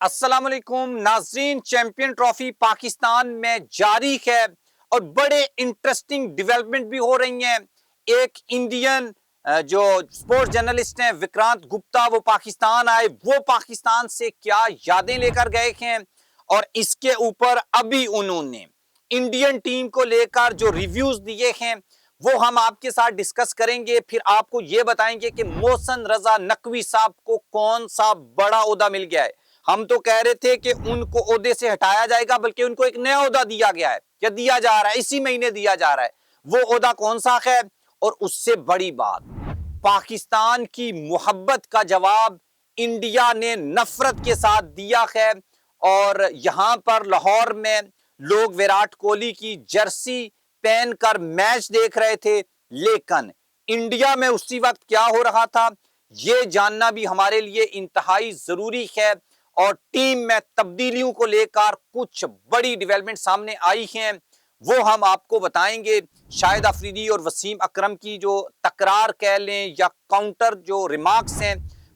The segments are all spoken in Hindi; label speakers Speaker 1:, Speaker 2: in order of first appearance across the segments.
Speaker 1: अस्सलाम वालेकुम नाजरीन। चैंपियन ट्रॉफी पाकिस्तान में जारी है और बड़े इंटरेस्टिंग डेवलपमेंट भी हो रही हैं। एक इंडियन जो स्पोर्ट्स जर्नलिस्ट हैं विक्रांत गुप्ता, वो पाकिस्तान आए। वो पाकिस्तान से क्या यादें लेकर गए हैं और इसके ऊपर अभी उन्होंने इंडियन टीम को लेकर जो रिव्यूज दिए हैं वो हम आपके साथ डिस्कस करेंगे। फिर आपको यह बताएंगे कि मोहसिन रजा नकवी साहब को कौन सा बड़ा ओहदा मिल गया है। हम तो कह रहे थे कि उनको ओहदे से हटाया जाएगा, बल्कि उनको एक नया ओहदा दिया गया है या दिया जा रहा है, इसी महीने दिया जा रहा है। वो ओहदा कौन सा है? और उससे बड़ी बात, पाकिस्तान की मोहब्बत का जवाब इंडिया ने नफरत के साथ दिया है। और यहां पर लाहौर में लोग विराट कोहली की जर्सी पहनकर मैच देख रहे थे, लेकिन इंडिया में उसी वक्त क्या हो रहा था यह जानना भी हमारे लिए इंतहाई जरूरी है। और टीम में तब्दीलियों को लेकर कुछ बड़ी डेवलपमेंट सामने आई हैं, वो हम आपको बताएंगे। शाहिद अफरीदी और वसीम अकरम की जो तकरार कह लें या काउंटर जो रिमार्क्स हैं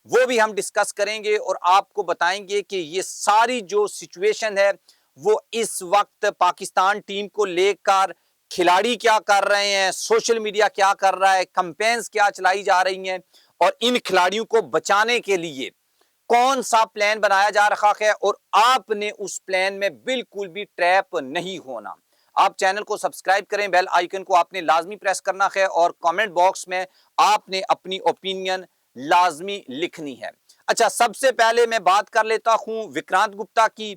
Speaker 1: वो भी हम डिस्कस करेंगे और आपको बताएंगे कि ये सारी जो सिचुएशन है वो इस वक्त पाकिस्तान टीम को लेकर खिलाड़ी क्या कर रहे हैं, सोशल मीडिया क्या कर रहा है, कैंपेन्स क्या चलाई जा रही हैं और इन खिलाड़ियों को बचाने के लिए कौन सा प्लान बनाया जा रहा है। और आपने उस प्लान में बिल्कुल भी ट्रैप नहीं होना। आप चैनल को सब्सक्राइब करें, बेल आइकन को आपने लाजमी प्रेस करना है और कमेंट बॉक्स में आपने अपनी ओपिनियन लाजमी लिखनी है। अच्छा, सबसे पहले मैं बात कर लेता हूं विक्रांत गुप्ता की,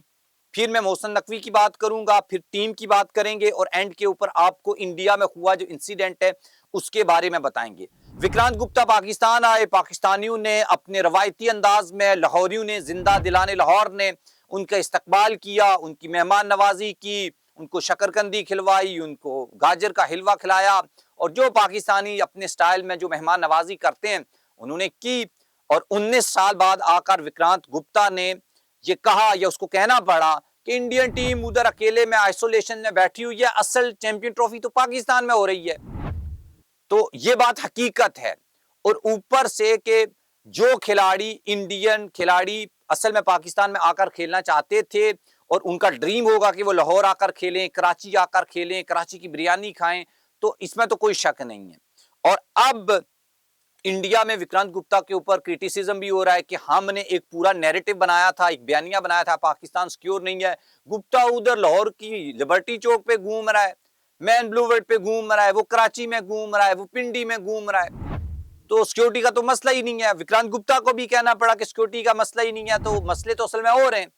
Speaker 1: फिर मैं मोहसिन नकवी की बात करूंगा, फिर टीम की बात करेंगे और एंड के ऊपर आपको इंडिया में हुआ जो इंसिडेंट है उसके बारे में बताएंगे। विक्रांत गुप्ता पाकिस्तान आए, पाकिस्तानियों ने अपने रवायती अंदाज में, लाहौरियों ने, जिंदा दिलाने लाहौर ने उनका इस्तकबाल किया, उनकी मेहमान नवाजी की, उनको शकरकंदी खिलवाई, उनको गाजर का हलवा खिलाया और जो पाकिस्तानी अपने स्टाइल में जो मेहमान नवाजी करते हैं उन्होंने की। और 19 साल बाद आकर विक्रांत गुप्ता ने ये कहा या उसको कहना पड़ा कि इंडियन टीम उधर अकेले में आइसोलेशन में बैठी हुई है, असल चैंपियन ट्रॉफी तो पाकिस्तान में हो रही है। तो ये बात हकीकत है। और ऊपर से कि जो खिलाड़ी, इंडियन खिलाड़ी असल में पाकिस्तान में आकर खेलना चाहते थे और उनका ड्रीम होगा कि वो लाहौर आकर खेलें, कराची आकर खेलें, कराची की बिरयानी खाएं, तो इसमें तो कोई शक नहीं है। और अब इंडिया में विक्रांत गुप्ता के ऊपर क्रिटिसिज्म भी हो रहा है कि हमने एक पूरा नैरेटिव बनाया था, एक बयानिया बनाया था, पाकिस्तान सिक्योर नहीं है। गुप्ता उधर लाहौर की लिबर्टी चौक पे घूम रहा है, मैन ब्लू वर्ल्ड पे घूम रहा है, वो कराची में घूम रहा है, वो पिंडी में घूम रहा है, तो सिक्योरिटी का तो मसला ही नहीं है। विक्रांत गुप्ता को भी कहना पड़ा कि सिक्योरिटी का मसला ही नहीं है, तो मसले तो असल में हो रहे हैं।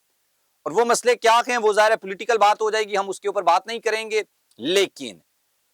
Speaker 1: और वो मसले क्या हैं वो ज़ाहिर है पॉलिटिकल बात हो जाएगी, हम उसके ऊपर बात नहीं करेंगे। लेकिन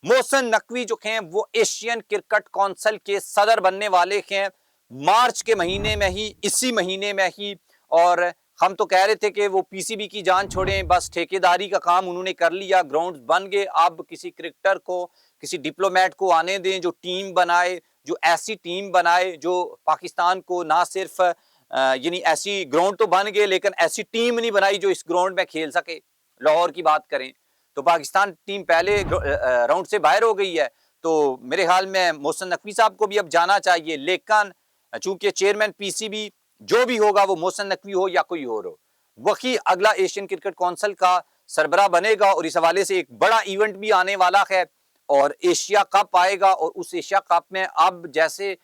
Speaker 1: मोहसिन नकवी जो हैं वो एशियन क्रिकेट काउंसिल के सदर बनने वाले हैं मार्च के महीने में ही, इसी महीने में ही। और हम तो कह रहे थे कि वो पीसीबी की जान छोड़ें, बस ठेकेदारी का काम उन्होंने कर लिया, ग्राउंड बन गए। अब किसी क्रिकेटर को, किसी डिप्लोमेट को आने दें जो टीम बनाए, जो ऐसी टीम बनाए जो पाकिस्तान को ना सिर्फ यानी ऐसी ग्राउंड तो बन गए लेकिन ऐसी टीम नहीं बनाई जो इस ग्राउंड में खेल सके। लाहौर की बात करें तो पाकिस्तान टीम पहले राउंड से बाहर हो गई है, तो मेरे ख्याल में मोहसिन नकवी साहब को भी अब जाना चाहिए। लेकिन चूंकि चेयरमैन पीसीबी जो भी होगा वो मोहसिन नकवी हो या कोई और हो, वही अगला एशियन क्रिकेट काउंसिल का सरबराह बनेगा। और इस हवाले से एक बड़ा इवेंट भी आने वाला है और एशिया कप आएगा। और उस एशिया कप में अब जैसे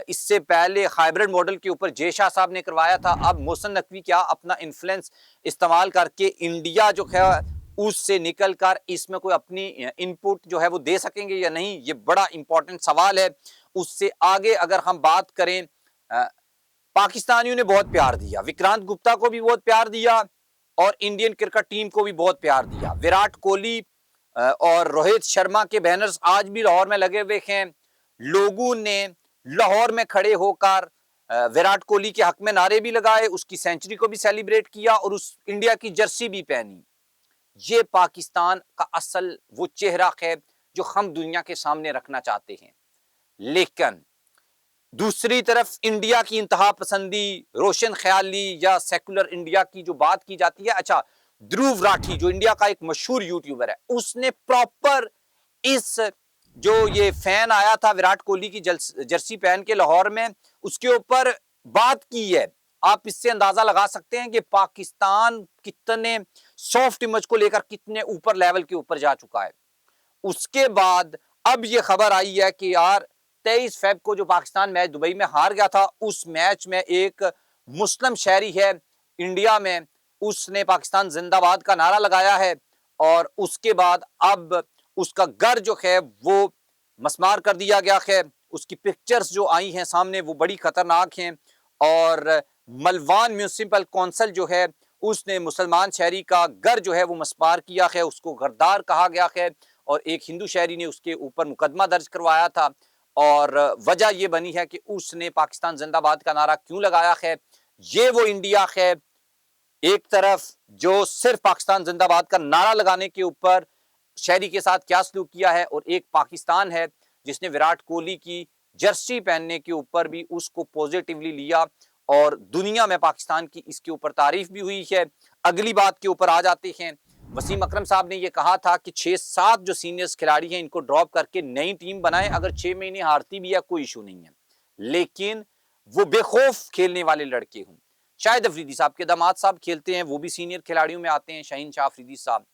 Speaker 1: इससे पहले हाइब्रिड मॉडल के ऊपर जय शाह साहब ने करवाया था, अब मोहसिन नकवी क्या अपना इन्फ्लुएंस इस्तेमाल करके इंडिया जो है उससे निकलकर इसमें कोई अपनी इनपुट जो है वो दे सकेंगे या नहीं, ये बड़ा इंपॉर्टेंट सवाल है। उससे आगे अगर हम बात करें, पाकिस्तानियों ने बहुत प्यार दिया, विक्रांत गुप्ता को भी बहुत प्यार दिया और इंडियन क्रिकेट टीम को भी बहुत प्यार दिया। विराट कोहली और रोहित शर्मा के बैनर्स आज भी लाहौर में लगे हुए हैं। लोगों ने लाहौर में खड़े होकर विराट कोहली के हक में नारे भी लगाए, उसकी सेंचुरी को भी सेलिब्रेट किया और उस इंडिया की जर्सी भी पहनी। ये पाकिस्तान का असल वो चेहरा है जो हम दुनिया के सामने रखना चाहते हैं। लेकिन दूसरी तरफ इंडिया की इंतहा पसंदी, रोशन ख्याली या सेकुलर इंडिया की जो बात की जाती है, अच्छा ध्रुव राठी जो इंडिया का एक मशहूर यूट्यूबर है, उसने प्रॉपर इस जो ये फैन आया था विराट कोहली की जर्सी पहन के लाहौर में, उसके ऊपर बात की है। आप इससे अंदाजा लगा सकते हैं कि पाकिस्तान कितने सॉफ्ट इमेज को लेकर कितने ऊपर लेवल के ऊपर जा चुका है। उसके बाद अब ये खबर आई है कि यार 23 फेब को जो पाकिस्तान मैच दुबई में हार गया था, उस मैच में एक मुस्लिम शहरी है इंडिया में, उसने पाकिस्तान जिंदाबाद का नारा लगाया है और उसके बाद अब उसका घर जो है वो मस्मार कर दिया गया है। उसकी पिक्चर्स जो आई हैं सामने वो बड़ी खतरनाक हैं और मलवान म्यूनिसिपल कौंसिल जो है उसने मुसलमान शहरी का घर जो है वो मस्मार किया है, उसको गद्दार कहा गया है और एक हिंदू शहरी ने उसके ऊपर मुकदमा दर्ज करवाया था और वजह यह बनी है कि उसने पाकिस्तान जिंदाबाद का नारा क्यों लगाया है। ये वो इंडिया है एक तरफ जो सिर्फ पाकिस्तान जिंदाबाद का नारा लगाने के ऊपर शहरी के साथ क्या सलूक किया है, और एक पाकिस्तान है जिसने विराट कोहली की जर्सी पहनने के ऊपर भी उसको पॉजिटिवली लिया और दुनिया में पाकिस्तान की इसके ऊपर तारीफ भी हुई है। अगली बात के ऊपर आ जाते हैं। वसीम अकरम साहब ने यह कहा था कि 6-7 जो सीनियर्स खिलाड़ी हैं इनको ड्रॉप करके नई टीम बनाएं, अगर 6 महीने हारती भी है कोई इशू नहीं है, लेकिन वो बेखौफ खेलने वाले लड़के हों। शाहिद अफरीदी साहब के दामाद साहब खेलते हैं, वो भी सीनियर खिलाड़ियों में आते हैं, शाहीन शाह अफरीदी साहब।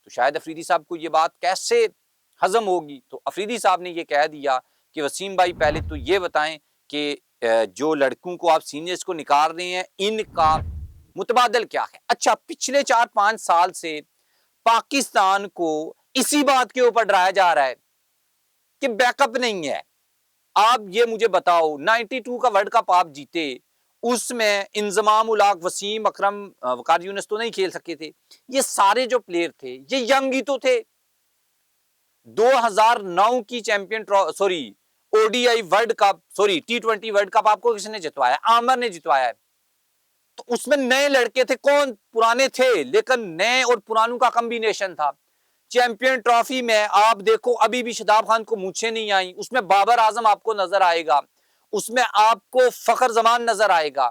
Speaker 1: तो शाहिद अफरीदी साहब को ये बात कैसे हजम होगी, तो अफरीदी साहब ने ये कह दिया कि वसीम भाई पहले तो ये बताएं कि जो लड़कों को आप सीनियर्स को निकाल रहे हैं इनका मुतबादल क्या है। अच्छा, पिछले 4-5 साल से पाकिस्तान को इसी बात के ऊपर डराया जा रहा है कि बैकअप नहीं है। आप ये मुझे बताओ 92 का वर्ल्ड कप आप जीते, उसमें इंजमाम उल हक, वसीम अकरम, वकार यूनिस तो नहीं खेल सके थे। ये सारे जो प्लेयर थे ये यंग ही तो थे। 2009 की champion sorry ODI world cup, sorry T20 world cup आपको किसने जितवाया? आमर ने जितवाया है। तो उसमें नए लड़के थे, कौन? पुराने थे, लेकिन नए और पुरानों का कॉम्बिनेशन था। चैंपियन ट्रॉफी में आप देखो अभी भी शादाब खान को मूछें नहीं आई, उसमें बाबर आजम आपको नजर आएगा, उसमें आपको फखर जमान नजर आएगा।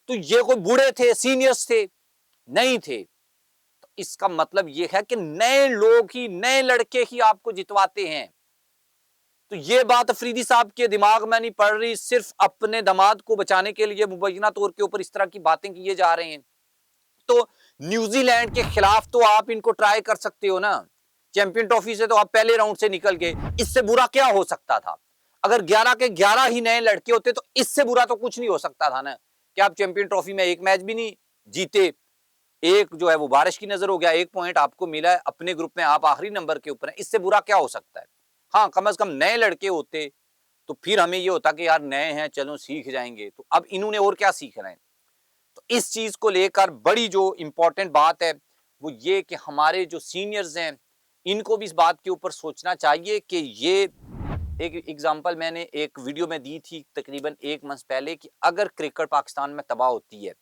Speaker 1: तो ये कोई बूढ़े थे, सीनियर्स थे? नहीं थे। तो इसका मतलब यह है कि नए लोग ही, नए लड़के ही आपको जितवाते हैं। तो ये बात अफरीदी साहब के दिमाग में नहीं पड़ रही, सिर्फ अपने दामाद को बचाने के लिए मुबैना तौर के ऊपर इस तरह की बातें किए जा रहे हैं। तो न्यूजीलैंड के खिलाफ तो आप इनको ट्राई कर सकते हो ना, चैंपियन ट्रॉफी से तो आप पहले राउंड से निकल गए, इससे बुरा क्या हो सकता था? अगर 11 के 11 ही नए लड़के होते तो इससे बुरा तो कुछ नहीं हो सकता था ना, कि आप चैंपियन ट्रॉफी में एक मैच भी नहीं जीते, एक जो है वो बारिश की नजर हो गया, 1 पॉइंट आपको मिला है, अपने ग्रुप में आप आखिरी नंबर के ऊपर हैं, इससे बुरा क्या हो सकता है? हाँ, कम से कम नए लड़के होते तो फिर हमें ये होता कि यार नए हैं, चलो सीख जाएंगे। तो अब इन्होंने और क्या सीख रहे हैं? तो इस चीज को लेकर बड़ी जो इंपॉर्टेंट बात है वो ये कि हमारे जो सीनियर्स हैं इनको भी इस बात के ऊपर सोचना चाहिए कि ये एक एग्जांपल मैंने एक वीडियो में दी थी तकरीबन 1 मंथ पहले कि अगर क्रिकेट पाकिस्तान में तबाह होती है,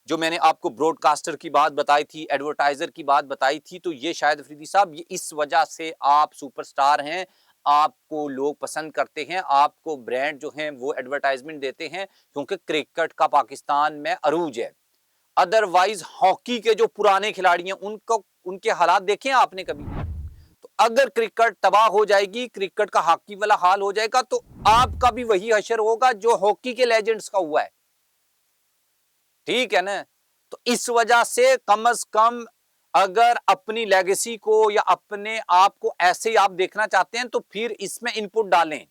Speaker 1: जो मैंने आपको ब्रॉडकास्टर की बात बताई थी, एडवर्टाइजर की बात बताई थी, तो ये शायद अफरीदी साहब ये इस वजह से आप सुपरस्टार हैं, आपको लोग पसंद करते हैं, आपको ब्रांड जो हैं वो एडवर्टाइजमेंट देते हैं क्योंकि क्रिकेट का पाकिस्तान में अरूज है। अदरवाइज हॉकी के जो पुराने खिलाड़ी हैं उनको, उनके हालात देखे आपने कभी? तो अगर क्रिकेट तबाह हो जाएगी, क्रिकेट का हॉकी वाला हाल हो जाएगा, तो आपका भी वही हशर होगा जो हॉकी के लेजेंड्स का हुआ है। ठीक है ना? तो इस वजह से कम अगर अपनी लेगेसी को या अपने आप को ऐसे ही आप देखना चाहते हैं तो फिर इसमें इनपुट डालें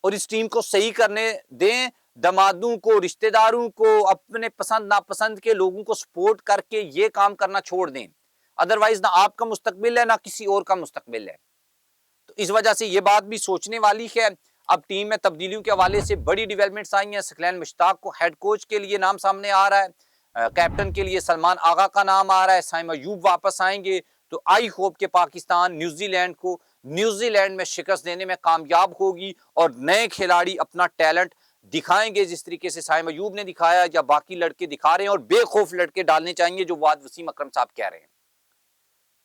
Speaker 1: और इस टीम को सही करने दें। दमादों को, रिश्तेदारों को, अपने पसंद नापसंद के लोगों को सपोर्ट करके ये काम करना छोड़ दें। अदरवाइज ना आपका मुस्तकबिल है ना किसी और का मुस्तकबिल है। तो इस वजह से ये बात भी सोचने वाली है। अब टीम में तब्दीलियों के हवाले से बड़ी डेवलपमेंट्स आई हैं। सकलैन मुश्ताक को हेड कोच के लिए नाम सामने आ रहा है, कैप्टन के लिए सलमान आगा का नाम आ रहा है, साइम अयूब वापस आएंगे। तो आई होप कि पाकिस्तान न्यूजीलैंड को न्यूजीलैंड में शिकस्त देने में कामयाब होगी और नए खिलाड़ी अपना टैलेंट दिखाएंगे जिस तरीके से साइम अयूब ने दिखाया या बाकी लड़के दिखा रहे हैं, और बेखौफ लड़के डालने चाहिए जो वाद वसीम अकरम साहब कह रहे हैं।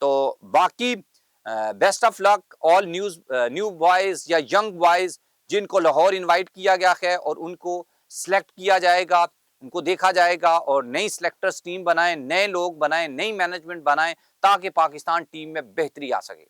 Speaker 1: तो बाकी best of luck all new boys या यंग बॉयज जिनको लाहौर इनवाइट किया गया है और उनको सिलेक्ट किया जाएगा, उनको देखा जाएगा और नई सिलेक्टर्स टीम बनाएं, नए लोग बनाएं, नई मैनेजमेंट बनाएं ताकि पाकिस्तान टीम में बेहतरी आ सके।